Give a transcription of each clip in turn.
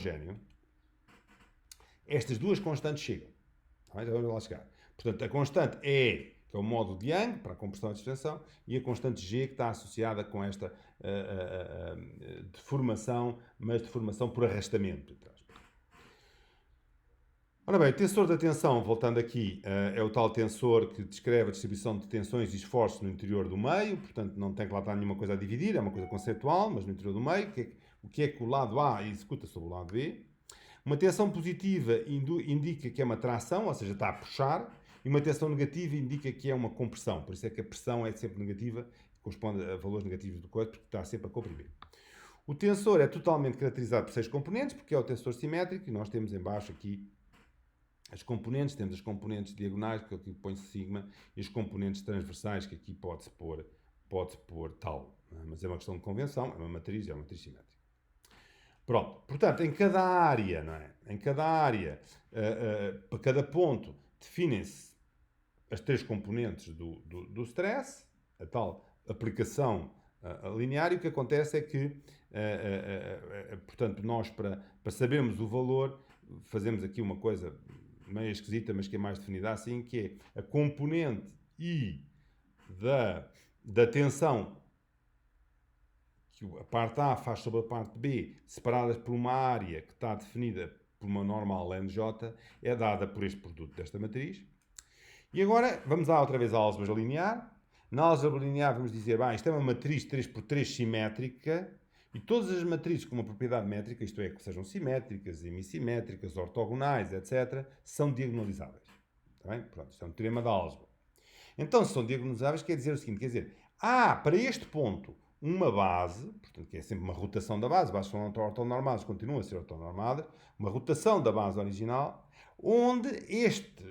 homogéneo, estas duas constantes chegam. Tá? Já vamos lá chegar. Portanto, a constante E, que é o módulo de Young, para a compressão e distensão, e a constante G, que está associada com esta deformação, mas deformação por arrastamento. Ora bem, o tensor da tensão, voltando aqui, é o tal tensor que descreve a distribuição de tensões e esforços no interior do meio, portanto não tem que lá estar nenhuma coisa a dividir, é uma coisa conceitual, mas no interior do meio, o que é que o lado A executa sobre o lado B. Uma tensão positiva indica que é uma tração, ou seja, está a puxar, e uma tensão negativa indica que é uma compressão, por isso é que a pressão é sempre negativa, corresponde a valores negativos do coisa, porque está sempre a comprimir. O tensor é totalmente caracterizado por 6 componentes, porque é o tensor simétrico, e nós temos em baixo aqui as componentes, temos as componentes diagonais, que aqui põe-se sigma, e as componentes transversais, que aqui pode-se pôr tal. Mas é uma questão de convenção, é uma matriz simétrica. Pronto, portanto, em cada área, não é? Em cada área, para cada ponto, definem-se as 3 componentes do stress, a tal aplicação linear, e o que acontece é que, portanto, nós, para sabermos o valor, fazemos aqui uma coisa meio esquisita, mas que é mais definida assim, que é a componente I da tensão que a parte A faz sobre a parte B, separadas por uma área que está definida por uma normal NJ, é dada por este produto desta matriz. E agora, vamos lá outra vez à álgebra linear. Na álgebra linear vamos dizer, isto é uma matriz 3x3 simétrica, e todas as matrizes com uma propriedade métrica, isto é, que sejam simétricas, hemissimétricas, ortogonais, etc., são diagonalizáveis. Está bem? Pronto, isto é um teorema da álgebra. Então, se são diagonalizáveis, quer dizer o seguinte, quer dizer, para este ponto, uma base, portanto, que é sempre uma rotação da base, bases são ortonormadas, continuam a ser ortonormadas, uma rotação da base original, onde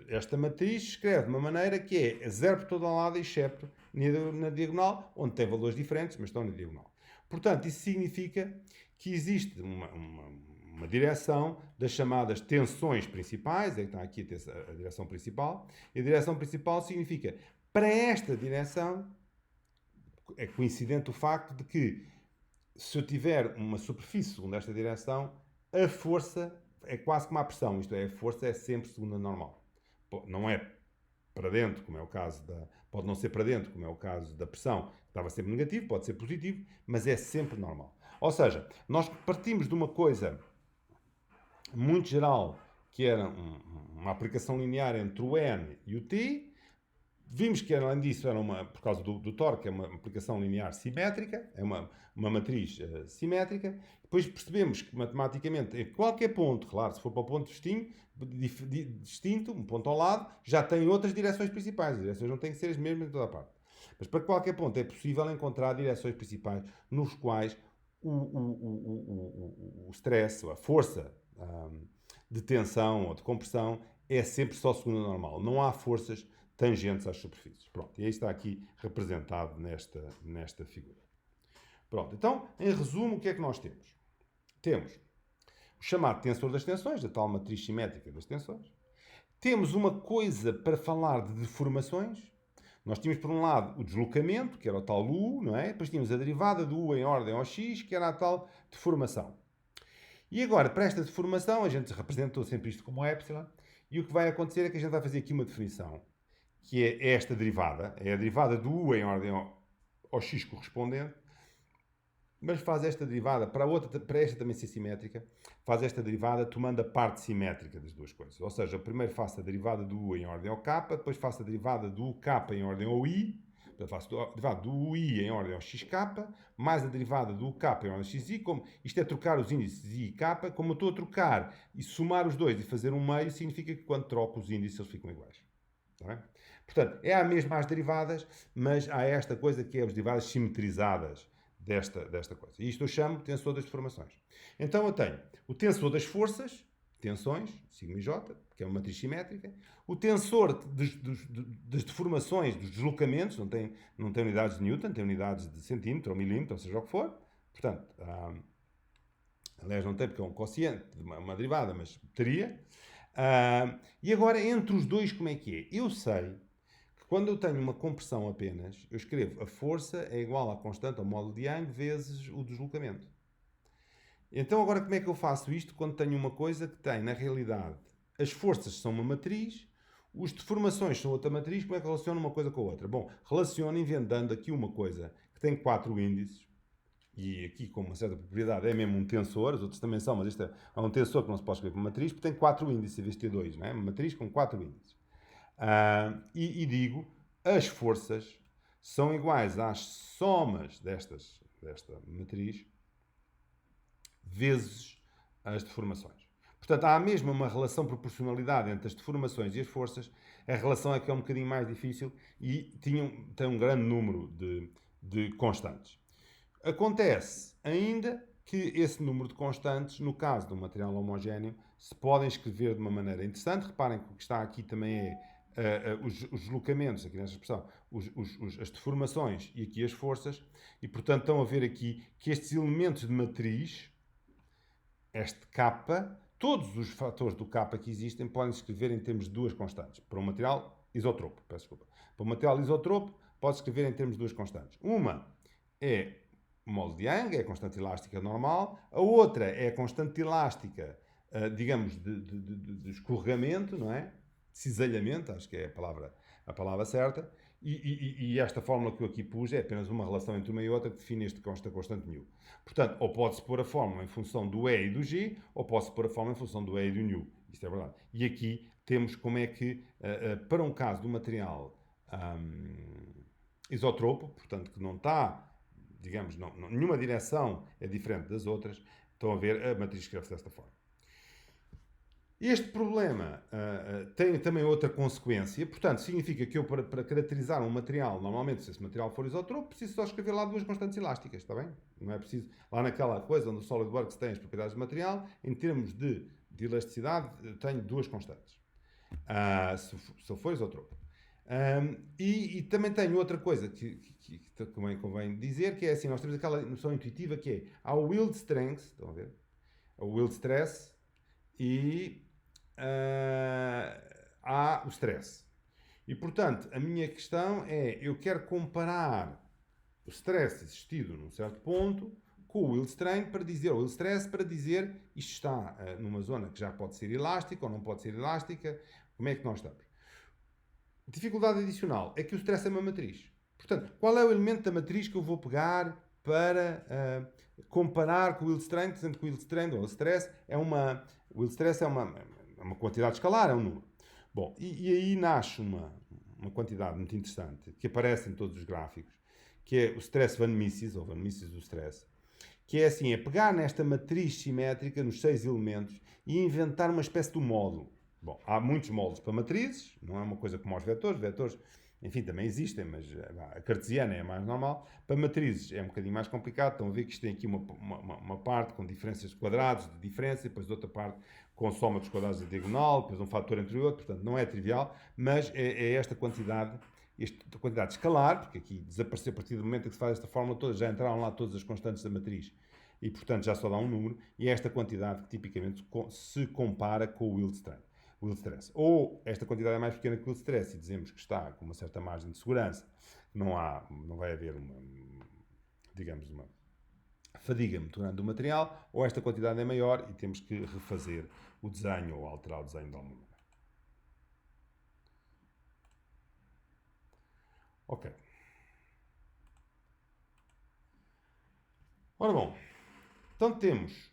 esta matriz escreve de uma maneira que é 0 por todo lado, excepto na diagonal, onde tem valores diferentes, mas estão na diagonal. Portanto, isso significa que existe uma direção das chamadas tensões principais, é que está aqui a direção principal, e a direção principal significa, para esta direção, é coincidente o facto de que, se eu tiver uma superfície segundo esta direção, a força é quase como a pressão, isto é, a força é sempre segundo a normal. Não é para dentro, como é o caso pode não ser para dentro, como é o caso da pressão, que estava sempre negativo, pode ser positivo, mas é sempre normal. Ou seja, nós partimos de uma coisa muito geral, que era uma aplicação linear entre o N e o T. Vimos que, além disso, era por causa do torque, é uma aplicação linear simétrica, é uma matriz simétrica. Depois percebemos que, matematicamente, em qualquer ponto, claro, se for para o ponto distinto, um ponto ao lado, já tem outras direções principais. As direções não têm que ser as mesmas em toda a parte. Mas para qualquer ponto é possível encontrar direções principais nos quais o stress, a força de tensão ou de compressão é sempre só segundo a normal. Não há forças tangentes às superfícies. Pronto, e aí está aqui representado nesta figura. Pronto, então, em resumo, o que é que nós temos? Temos o chamado tensor das tensões, a tal matriz simétrica das tensões. Temos uma coisa para falar de deformações. Nós tínhamos, por um lado, o deslocamento, que era o tal U, não é? Depois tínhamos a derivada do U em ordem ao X, que era a tal deformação. E agora, para esta deformação, a gente representou sempre isto como epsilon, e o que vai acontecer é que a gente vai fazer aqui uma definição, que é esta derivada, é a derivada do U em ordem ao X correspondente, mas faz esta derivada, para esta também ser simétrica, faz esta derivada tomando a parte simétrica das duas coisas. Ou seja, primeiro faço a derivada do U em ordem ao K, depois faço a derivada do K em ordem ao I, portanto faço a derivada do UI em ordem ao XK, mais a derivada do K em ordem ao XI, como isto é trocar os índices I e K, como eu estou a trocar e somar os dois e fazer um meio, significa que quando troco os índices eles ficam iguais. Está bem? Portanto, é a mesma as derivadas, mas há esta coisa que é as derivadas simetrizadas desta coisa. E isto eu chamo de tensor das deformações. Então eu tenho o tensor das forças, tensões, sigma e j, que é uma matriz simétrica. O tensor das deformações, dos deslocamentos, não tem unidades de Newton, tem unidades de centímetro ou milímetro, ou seja o que for. Portanto, aliás não tem porque é um quociente, uma derivada, mas teria. E agora, entre os dois, como é que é? Eu sei que quando eu tenho uma compressão apenas, eu escrevo a força é igual à constante, ao módulo de Young, vezes o deslocamento. Então agora como é que eu faço isto quando tenho uma coisa que tem, na realidade, as forças são uma matriz, os deformações são outra matriz, como é que relaciono uma coisa com a outra? Bom, relaciono inventando aqui uma coisa que tem 4 índices, e aqui com uma certa propriedade é mesmo um tensor, os outros também são, mas isto é um tensor que não se pode escrever por matriz, porque tem 4 índices em vez de ter 2, não é? Uma matriz com 4 índices. E digo, as forças são iguais às somas desta matriz vezes as deformações. Portanto, há mesmo uma relação de proporcionalidade entre as deformações e as forças. A relação é que é um bocadinho mais difícil e tem um grande número de constantes. Acontece ainda que esse número de constantes, no caso de um material homogéneo, se podem escrever de uma maneira interessante. Reparem que o que está aqui também é os deslocamentos, aqui nesta expressão, as deformações e aqui as forças, e portanto estão a ver aqui que estes elementos de matriz, este K, todos os fatores do K que existem podem se escrever em termos de duas constantes. Para um material isotropo, peço desculpa. Para um material isotropo, pode-se escrever em termos de duas constantes. Uma é o mole de Young, é a constante elástica normal. A outra é a constante elástica, digamos, de escorregamento, não é? Cisalhamento, acho que é a palavra certa. E esta fórmula que eu aqui pus é apenas uma relação entre uma e outra que define esta constante μ. Portanto, ou pode-se pôr a fórmula em função do E e do G, ou pode-se pôr a fórmula em função do E e do ν. Isto é verdade. E aqui temos como é que, para um caso do material isotropo, portanto, que não está, digamos, nenhuma direção é diferente das outras, estão a ver, a matriz escreve-se desta forma. Este problema tem também outra consequência, portanto, significa que eu, para caracterizar um material, normalmente, se esse material for isotropo, preciso só escrever lá duas constantes elásticas, está bem? Não é preciso, lá naquela coisa onde o SolidWorks tem as propriedades do material, em termos de elasticidade, tenho duas constantes, se eu for isotropo. E também tenho outra coisa que também convém dizer, que é assim, nós temos aquela noção intuitiva que é, há o yield strength, estão a ver? O yield stress e há o stress. E, portanto, a minha questão é, eu quero comparar o stress existido num certo ponto com o yield strain para dizer, o yield stress para dizer, isto está numa zona que já pode ser elástica ou não pode ser elástica, como é que nós estamos? Dificuldade adicional é que o stress é uma matriz. Portanto, qual é o elemento da matriz que eu vou pegar para comparar com o yield strain, sendo que o yield strain ou o stress o yield stress é uma quantidade escalar, é um número. Bom, e aí nasce uma quantidade muito interessante que aparece em todos os gráficos, que é o stress Van Mises, ou Van Mises do stress, que é assim, é pegar nesta matriz simétrica, nos 6 elementos, e inventar uma espécie de módulo. Bom, há muitos módulos para matrizes, não é uma coisa como os vetores. Vetores, enfim, também existem, mas a cartesiana é a mais normal. Para matrizes é um bocadinho mais complicado. Estão a ver que isto tem aqui uma parte com diferenças de quadrados de diferença, e depois outra parte com soma dos quadrados da diagonal, depois um fator entre o outro. Portanto, não é trivial, mas é esta quantidade escalar, porque aqui desapareceu a partir do momento em que se faz esta fórmula toda, já entraram lá todas as constantes da matriz e, portanto, já só dá um número, e é esta quantidade que tipicamente se compara com o yield stress. Ou esta quantidade é mais pequena que o yield stress e dizemos que está com uma certa margem de segurança, não vai haver digamos, uma fadiga muito grande do material, ou esta quantidade é maior e temos que refazer o desenho ou alterar o desenho de alguma maneira. Ok. Ora bom, então temos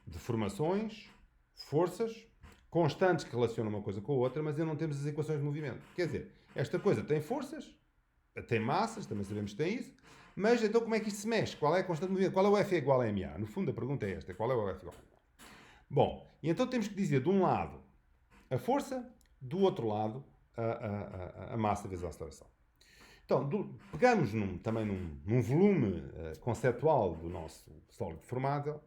deformações, forças, constantes que relacionam uma coisa com a outra, mas ainda não temos as equações de movimento. Quer dizer, esta coisa tem forças, tem massas, também sabemos que tem isso, mas então como é que isto se mexe? Qual é a constante de movimento? Qual é o F igual a MA? No fundo a pergunta é esta, qual é o F igual a MA? Bom, e então temos que dizer de um lado a força, do outro lado a massa vezes a aceleração. Então, pegamos também num volume conceptual do nosso sólido formável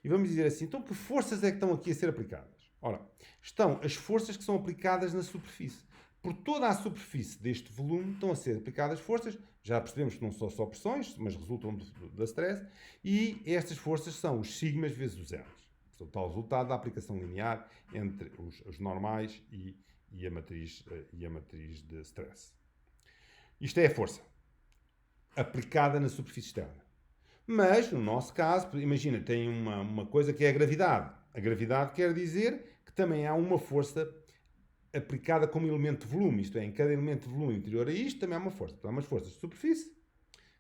e vamos dizer assim, então que forças é que estão aqui a ser aplicadas? Ora, estão as forças que são aplicadas na superfície. Por toda a superfície deste volume estão a ser aplicadas forças, já percebemos que não são só pressões, mas resultam da stress, e estas forças são os sigmas vezes os R's. Portanto, está o resultado da aplicação linear entre os normais e a matriz de stress. Isto é a força aplicada na superfície externa. Mas, no nosso caso, imagina, tem uma coisa que é a gravidade. A gravidade quer dizer que também há uma força aplicada como elemento de volume, isto é, em cada elemento de volume interior a isto também há uma força. Então, há umas forças de superfície,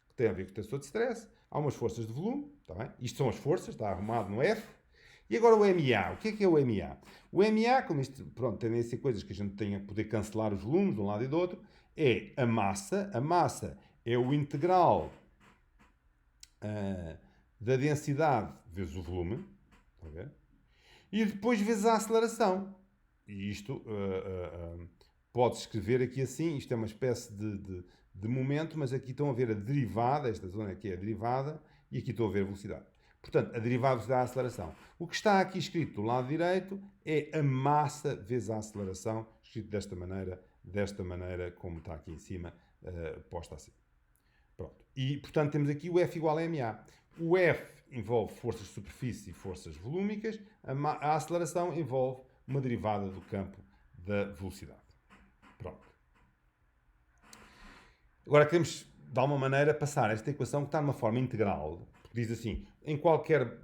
que têm a ver com o tensor de stress, há umas forças de volume, está bem? Isto são as forças, está arrumado no F. E agora o MA. O que é o MA? O MA, como isto, pronto, tendem a ser coisas que a gente tem a poder cancelar os volumes de um lado e do outro, é a massa. A massa é o integral da densidade vezes o volume, está a ver? E depois vezes a aceleração. E isto pode-se escrever aqui assim, isto é uma espécie de momento, mas aqui estão a ver a derivada, esta zona aqui é a derivada, e aqui estão a ver a velocidade. Portanto, a derivada da aceleração. O que está aqui escrito do lado direito é a massa vezes a aceleração, escrito desta maneira como está aqui em cima, posta assim. Pronto. E, portanto, temos aqui o F igual a ma. O F envolve forças de superfície e forças volúmicas, a aceleração envolve uma derivada do campo da velocidade. Pronto. Agora queremos, de alguma maneira, passar esta equação que está numa forma integral, porque diz assim, em qualquer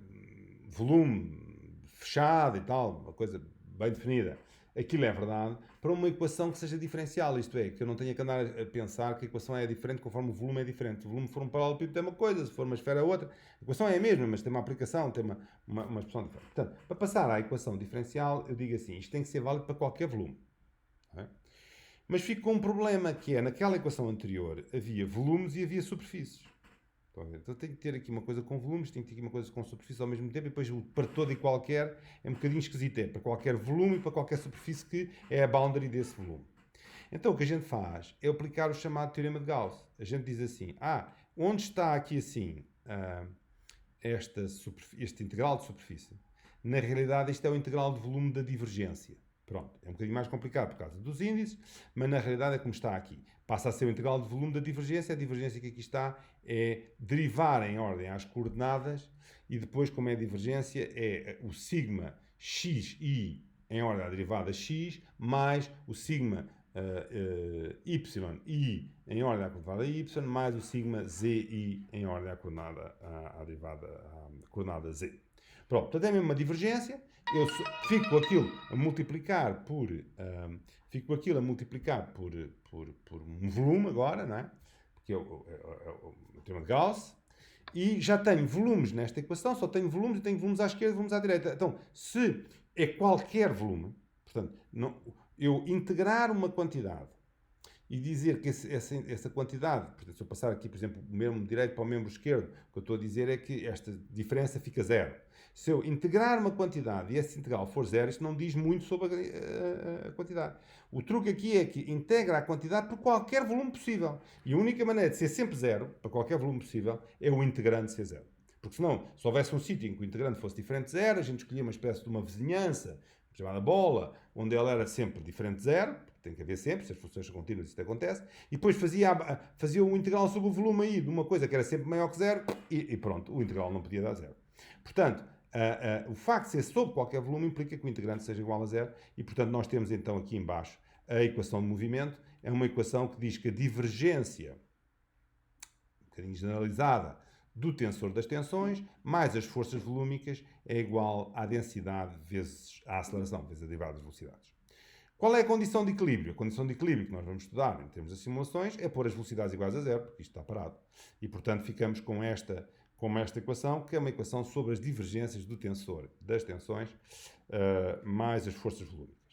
volume fechado e tal, uma coisa bem definida, aquilo é verdade, para uma equação que seja diferencial, isto é, que eu não tenha que andar a pensar que a equação é diferente conforme o volume é diferente. Se o volume for um paralelepípedo é uma coisa, se for uma esfera é outra. A equação é a mesma, mas tem uma aplicação, tem uma expressão diferente. Portanto, para passar à equação diferencial, eu digo assim, isto tem que ser válido para qualquer volume. Não é? Mas fico com um problema, que é, naquela equação anterior, havia volumes e havia superfícies. Então tenho que ter aqui uma coisa com volumes, tenho que ter aqui uma coisa com superfície ao mesmo tempo, e depois para todo e qualquer é um bocadinho esquisito. É para qualquer volume e para qualquer superfície que é a boundary desse volume. Então o que a gente faz é aplicar o chamado teorema de Gauss. A gente diz assim, onde está aqui assim este integral de superfície? Na realidade isto é o integral de volume da divergência. Pronto, é um bocadinho mais complicado por causa dos índices, mas na realidade é como está aqui. Passa a ser o integral de volume da divergência. A divergência que aqui está é derivar em ordem às coordenadas e depois, como é a divergência, é o sigma xi em ordem à derivada x mais o sigma yi em ordem à coordenada y mais o sigma zi em ordem à coordenada z. Pronto, portanto é mesmo uma divergência. Eu fico aquilo a multiplicar por um volume agora, não é? Porque é o teorema de Gauss. E já tenho volumes nesta equação, só tenho volumes, e tenho volumes à esquerda e volumes à direita. Então, se é qualquer volume, portanto, eu integrar uma quantidade e dizer que essa quantidade, portanto, se eu passar aqui, por exemplo, do membro direito para o membro esquerdo, o que eu estou a dizer é que esta diferença fica zero. Se eu integrar uma quantidade e essa integral for zero, isto não diz muito sobre a quantidade. O truque aqui é que integra a quantidade por qualquer volume possível. E a única maneira de ser sempre zero, para qualquer volume possível, é o integrante ser zero. Porque senão, se houvesse um sítio em que o integrante fosse diferente de zero, a gente escolhia uma espécie de uma vizinhança, chamada bola, onde ela era sempre diferente de zero, tem que haver sempre, se as funções são contínuas isto acontece, e depois fazia o integral sobre o volume aí de uma coisa que era sempre maior que zero, e pronto, o integral não podia dar zero. Portanto, o facto de ser sobre qualquer volume implica que o integrante seja igual a zero, e portanto nós temos então aqui embaixo a equação de movimento. É uma equação que diz que a divergência, um bocadinho generalizada, do tensor das tensões, mais as forças volúmicas, é igual à densidade vezes a aceleração, vezes a derivada das velocidades. Qual é a condição de equilíbrio? A condição de equilíbrio que nós vamos estudar em termos de simulações é pôr as velocidades iguais a zero, porque isto está parado. E, portanto, ficamos com esta equação, que é uma equação sobre as divergências do tensor das tensões mais as forças volúmicas.